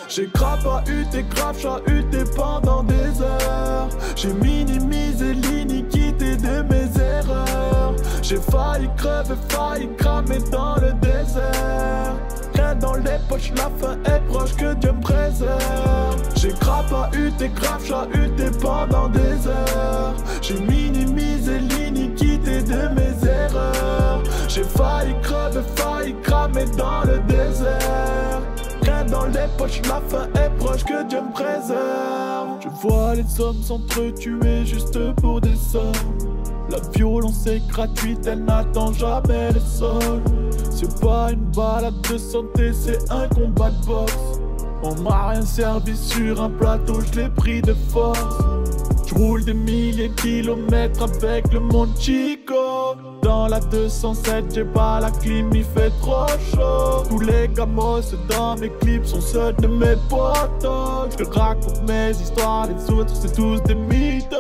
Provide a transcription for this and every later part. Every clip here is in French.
J'ai grave pas eu tes graves chahuté pendant des heures. J'ai minimisé l'iniquité de mes erreurs. J'ai failli crever, failli cramer dans le désert. Rien dans les poches, la fin est proche, que Dieu me préserve. J'ai grave pas eu tes graves chahuté pendant des heures. J'ai minimisé l'iniquité de mes erreurs. J'ai failli crever, failli cramer dans le désert. Rien dans les poches, la fin est proche, que Dieu me préserve. Je vois les hommes s'entretuer juste pour des sommes. La violence est gratuite, elle n'attend jamais le sol. C'est pas une balade de santé, c'est un combat de boxe. On m'a rien servi sur un plateau, je l'ai pris de force. Je roule des milliers de kilomètres avec le Mon Chico. Dans la 207, j'ai pas la clim, il fait trop chaud. Tous les gamos dans mes clips sont ceux de mes potos. Je te raconte mes histoires, les autres c'est tous des mythos.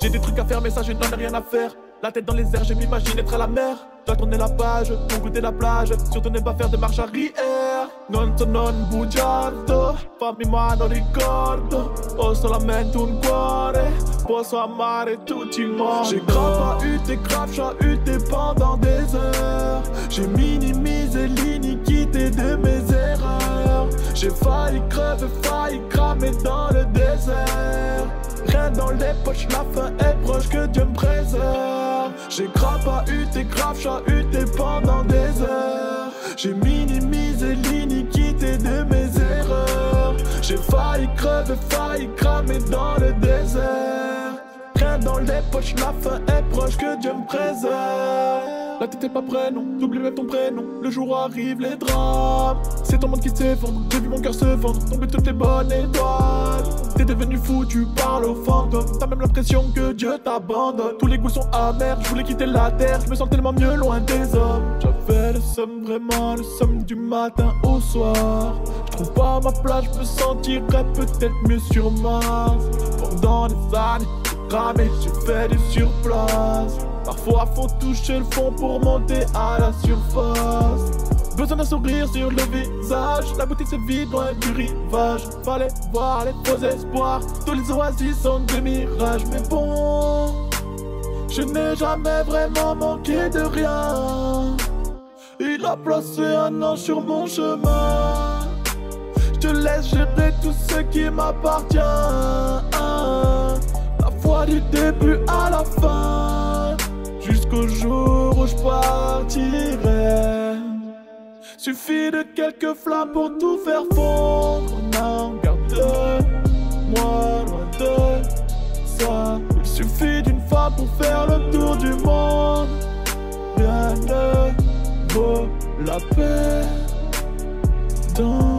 J'ai des trucs à faire mais ça je n'en ai rien à faire. La tête dans les airs, je m'imagine être à la mer. Je dois tourner la page pour goûter la plage. Surtout ne pas faire de marche arrière. Non sono bugiardo, fammi mano ricordo. Ho solamente un cuore, posso amare tutti i mondi. J'ai grave pas eu tes graves chahuté pendant des heures. J'ai minimisé l'iniquité de mes erreurs. J'ai failli crever, failli cramer dans le désert. Rien dans les poches, la fin est proche, que Dieu me préserve. J'ai grave pas eu tes graves chahuté pendant des heures. J'ai minimisé l'iniquité de mes erreurs. J'ai failli crever, failli cramer dans le désert. Rien dans les poches, la fin est proche, que Dieu me préserve. La tête est pas prête, non, j'oublie même ton prénom. Le jour arrive, les drames. C'est ton monde qui s'effondre, j'ai vu mon cœur se fendre. Tomber toutes les bonnes étoiles. T'es devenu fou, tu parles aux fantômes. T'as même l'impression que Dieu t'abandonne. Tous les goûts sont amers, je voulais quitter la terre. Je me sens tellement mieux loin des hommes. J'avais le somme, vraiment le somme du matin au soir. Je trouve pas ma place, je me sentirais peut-être mieux sur Mars. Pendant des années, j'ai cramé, j'ai fait du surplace. Parfois faut toucher le fond pour monter à la surface. Besoin d'un sourire sur le visage. La boutique c'est vide loin du rivage. Fallait voir les faux espoirs. Tous les oasis sont des mirages. Mais bon, je n'ai jamais vraiment manqué de rien. Il a placé un ange sur mon chemin. Je te laisse gérer tout ce qui m'appartient. La foi du début à la fin, jusqu'au jour où je partirai. Suffit de quelques flammes pour tout faire fondre. Non, garde-moi loin de ça. Il suffit d'une femme pour faire le tour du monde. Rien ne vaut la paix dans